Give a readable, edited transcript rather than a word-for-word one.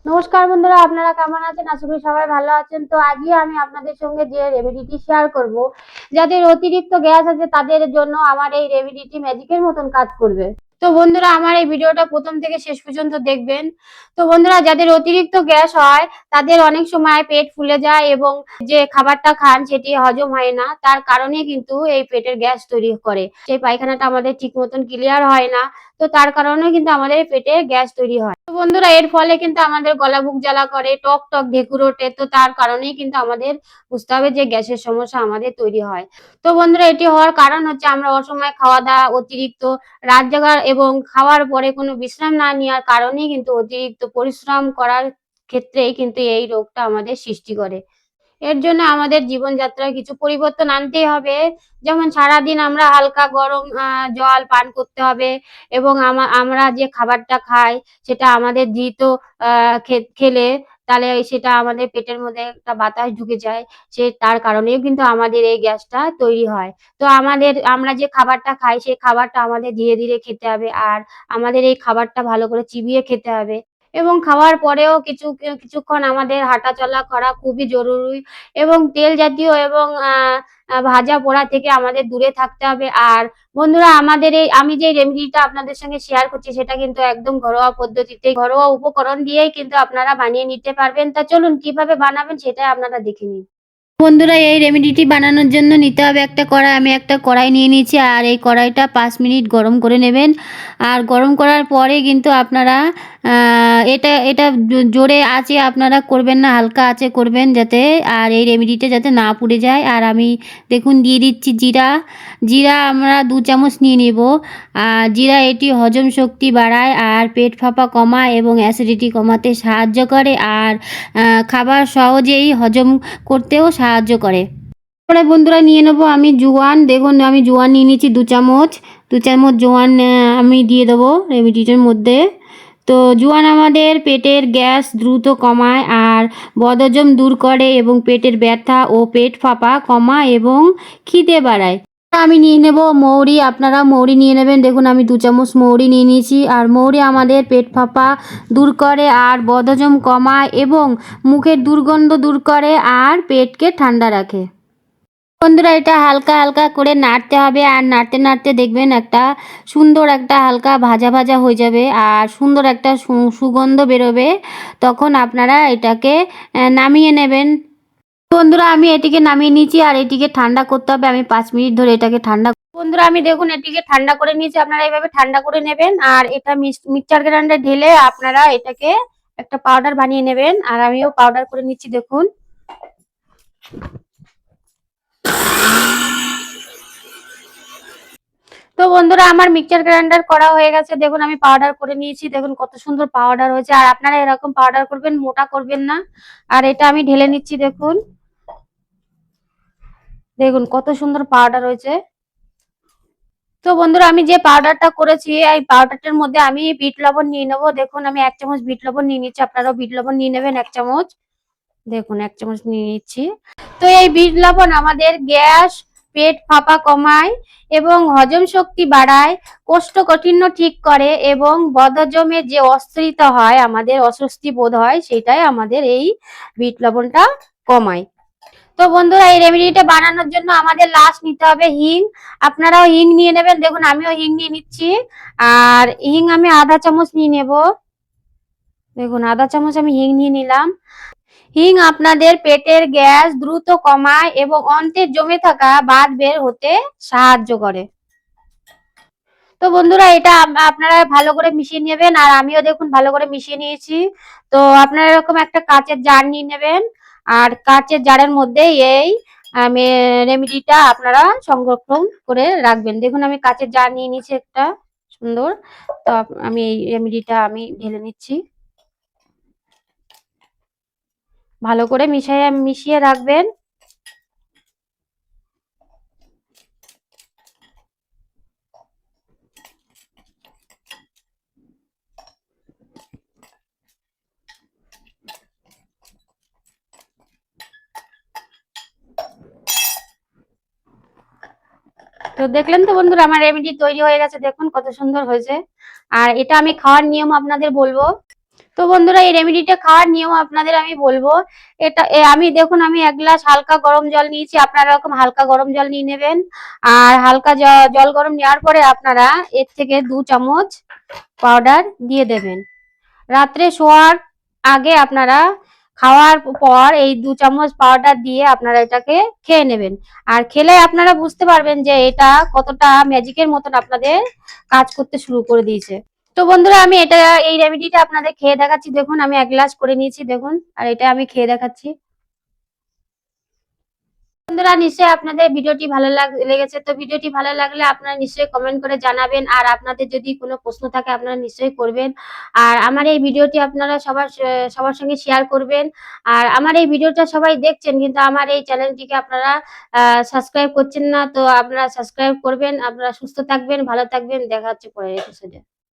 নমস্কার বন্ধুরা, আপনারা কেমন আছেন? আশা করি সবাই ভালো আছেন। তো আজকে আমি আপনাদের সঙ্গে যে রেমেডিটি শেয়ার করব, যাদের অতিরিক্ত গ্যাস আছে তাদের জন্য আমার এই রেমেডিটি ম্যাজিকের মতন কাজ করবে। তো বন্ধুরা, আমার এই ভিডিওটা প্রথম থেকে শেষ পর্যন্ত দেখবেন। তো বন্ধুরা, যাদের অতিরিক্ত গ্যাস হয় তাদের অনেক সময় পেট ফুলে যায় এবং যে খাবারটা খান সেটি হজম হয় না, তার কারণে কিন্তু এই পেটের গ্যাস তৈরি করে। সেই পায়খানাটা আমাদের ঠিক মতন ক্লিয়ার হয় না, তো তার কারণে কিন্তু আমাদের পেটে গ্যাস তৈরি হয়। তো বন্ধুরা, এর ফলে কিন্তু আমাদের গলা বুক জ্বালা করে, টক টক ঢেকুর ওঠে, তো তার কারণেই কিন্তু আমাদের বুঝতে হবে যে গ্যাসের সমস্যা আমাদের তৈরি হয়। তো বন্ধুরা, এটি হওয়ার কারণ হচ্ছে আমরা অসময়ে খাওয়া দাওয়া, অতিরিক্ত রাত জাগার এবং খাওয়ার পরে কোনো বিশ্রাম না নেওয়ার কারণেই কিন্তু অতিরিক্ত পরিশ্রম করার ক্ষেত্রেই কিন্তু এই রোগটা আমাদের সৃষ্টি করে। এর জন্য আমাদের জীবনযাত্রায় কিছু পরিবর্তন আনতেই হবে। যেমন সারাদিন আমরা হালকা গরম জল পান করতে হবে এবং আমরা যে খাবারটা খাই সেটা আমাদের দ্রুত খেলে তাহলে সেটা আমাদের পেটের মধ্যে একটা বাতাস ঢুকে যায়। তার কারণেও কিন্তু আমাদের এই গ্যাসটা তৈরি হয়। তো আমরা যে খাবারটা খাই সেই খাবারটা আমাদের ধীরে ধীরে খেতে হবে, আর আমাদের এই খাবারটা ভালো করে চিবিয়ে খেতে হবে এবং খাওয়ার পরেও কিছুক্ষণ আমাদের হাঁটাচলা করা খুবই জরুরি এবং তেল জাতীয় এবং ভাজা পোড়া থেকে আমাদের দূরে থাকতে হবে। আর বন্ধুরা, আমি যে রেমেডিটা আপনাদের সঙ্গে শেয়ার করছি সেটা কিন্তু একদম ঘরোয়া পদ্ধতিতে, ঘরোয়া উপকরণ দিয়েই কিন্তু আপনারা বানিয়ে নিতে পারবেন। তা চলুন কিভাবে বানাবেন সেটাই আপনারা দেখে নিন। বন্ধুরা, এই রেমেডিটি বানানোর জন্য নিতে হবে একটা কড়াই। আমি একটা কড়াই নিয়ে নিয়েছি, আর এই কড়াইটা 5 মিনিট গরম করে নেবেন। আর গরম করার পরে কিন্তু আপনারা এটা এটা জোরে আঁচে আপনারা করবেন না, হালকা আঁচে করবেন যাতে, আর এই রেমেডিটা যাতে না পুড়ে যায়। আর আমি দেখুন দিয়ে দিচ্ছি জিরা। জিরা আমরা 2 চামচ নিয়ে নেব। আর জিরা এটি হজম শক্তি বাড়ায় আর পেট ফাঁপা কমায় এবং অ্যাসিডিটি কমাতে সাহায্য করে, আর খাবার সহজেই হজম করতেও সাহায্য করে। তারপরে বন্ধুরা নিয়ে নেবো আমি জোয়ান। দেখুন আমি জোয়ান নিয়ে নিয়েছি 2 চামচ। 2 চামচ জোয়ান আমি দিয়ে দেবো রেমেডিটার মধ্যে। তো জোয়ান আমাদের পেটের গ্যাস দ্রুত কমায় আর বদহজম দূর করে এবং পেটের ব্যথা ও পেট ফাঁপা কমায় এবং খিদে বাড়ায়। আমি নিয়ে নেব মৌরি। আপনারা মৌরি নিয়ে নেবেন। দেখুন আমি 2 চামচ মৌরি নিয়ে নিয়েছি। আর মৌরি আমাদের পেট ফাঁপা দূর করে আর বদহজম কমায় এবং মুখের দুর্গন্ধ দূর করে আর পেটকে ঠান্ডা রাখে। বন্ধুরা, এটা হালকা হালকা করে নাড়তে হবে, আর নাড়তে নাড়তে দেখবেন একটা সুন্দর একটা হালকা ভাজা ভাজা হয়ে যাবে আর সুন্দর একটা সুগন্ধ বেরোবে। তখন আপনারা এটাকে নামিয়ে নেবেন। বন্ধুরা, আমি এটিকে নামিয়ে নিয়েছি আর এটিকে ঠান্ডা করতে হবে। আমি 5 মিনিট ধরে এটাকে ঠান্ডা। বন্ধুরা, আমি দেখুন এটিকে ঠান্ডা করে নিয়েছি। আপনারা এইভাবে ঠান্ডা করে নেবেন আর এটা মিক্সচার গ্রাইন্ডারে ঢেলে আপনারা এটাকে একটা পাউডার বানিয়ে নেবেন। আর আমিও পাউডার করে নিচ্ছি দেখুন। তো বন্ধুরা, আমার মিক্সচার গ্রাইন্ডার করা হয়ে গেছে। দেখুন আমি পাউডার করে নিয়েছি। দেখুন কত সুন্দর পাউডার হয়েছে। আর আপনারা এরকম পাউডার করবেন, মোটা করবেন না। আর এটা আমি ঢেলে নিচ্ছি দেখুন। দেখুন কত সুন্দর পাউডার হয়েছে। তো বন্ধুরা, আমি যে পাউডারটা করেছি এই পাউডারটার মধ্যে আমি বিট লবণ নিয়ে নেবো। দেখুন আমি 1 চামচ বিট লবণ নিয়ে নিচ্ছি। আপনারাও বিট লবণ নিয়ে নেবেন 1 চামচ। দেখুন 1 চামচ নিয়ে নিচ্ছি। তো এই বিট লবণ আমাদের গ্যাস, পেট ফাঁপা কমায় এবং হজম শক্তি বাড়ায়, কোষ্ঠকাঠিন্য ঠিক করে এবং বদহজমের যে অস্থিরতা হয়, আমাদের অস্বস্তি বোধ হয়, সেটাই আমাদের এই বিট লবণটা কমায়। তো বন্ধুরা, এই রেমেডিটা বানানোর জন্য আমাদের লাস্ট নিতে হবে হিং। আপনারাও হিং নিয়ে নেবেন। দেখুন আমিও হিং নিয়ে নিচ্ছি। আর হিং আমি 1/2 চামচ নিয়ে নেব। দেখুন 1/2 চামচ আমি হিং নিয়ে নিলাম। হিং আপনাদের পেটের গ্যাস দ্রুত কমায় এবং অন্ত্রে জমে থাকা বাত বের হতে সাহায্য করে। তো বন্ধুরা, এটা আপনারা ভালো করে মিশিয়ে নেবেন। আর আমিও দেখুন ভালো করে মিশিয়ে নিয়েছি। তো আপনারা এরকম একটা কাচের জার নিয়ে নেবেন। আর কাচের জারের মধ্যে এই রেমেডিটা আপনারা সংরক্ষণ করে রাখবেন। দেখুন আমি কাচের জার নিয়ে নিয়েছি একটা সুন্দর। তো আমি এই রেমেডিটা আমি ঢেলে নিচ্ছি। ভালো করে মিশিয়ে রাখবেন। তো দেখলেন তো বন্ধুরা, আমার রেমেডি তৈরি হয়ে গেছে। দেখুন কত সুন্দর হয়েছে। আর এটা আমি খাওয়ার নিয়ম আপনাদের বলবো। তো বন্ধুরা, এই রেমেডিটা খাওয়ার নিয়ম আপনাদের আমি বলবো। আমি দেখুন, আমি 1 গ্লাস হালকা গরম জল নিয়েছি, আপনারা এরকম হালকা গরম জল নিয়ে নেবেন। আর হালকা জল গরম নেওয়ার পরে আপনারা এর থেকে 2 চামচ পাউডার দিয়ে দেবেন। রাত্রে শোয়ার আগে আপনারা খাওয়ার পর এই 2 চামচ পাউডার দিয়ে আপনারা এটাকে খেয়ে নেবেন। আর খেলে আপনারা বুঝতে পারবেন যে এটা কতটা ম্যাজিকের মতন আপনাদের কাজ করতে শুরু করে দিয়েছে। তো বন্ধুরা, আমি এই রেমেডিটা আপনাদের খেয়ে দেখাচ্ছি। দেখুন, আমি 1 গ্লাস করে নিয়েছি দেখুন, আর এটা আমি খেয়ে দেখাচ্ছি। বন্ধুরা, নিশ্চয়ই আপনাদের ভিডিওটি ভালো লেগেছে। তো ভিডিওটি ভালো লাগলে আপনারা নিশ্চয়ই কমেন্ট করে জানাবেন। আর আপনাদের যদি কোনো প্রশ্ন থাকে আপনারা নিশ্চয়ই করবেন। আর আমার এই ভিডিওটি আপনারা সবার সঙ্গে শেয়ার করবেন। আর আমার এই ভিডিওটা সবাই দেখছেন, কিন্তু আমার এই চ্যানেলটিকে আপনারা সাবস্ক্রাইব করছেন না। তো আপনারা সাবস্ক্রাইব করবেন। আপনারা সুস্থ থাকবেন, ভালো থাকবেন। দেখা হচ্ছে পরের এপিসোডে।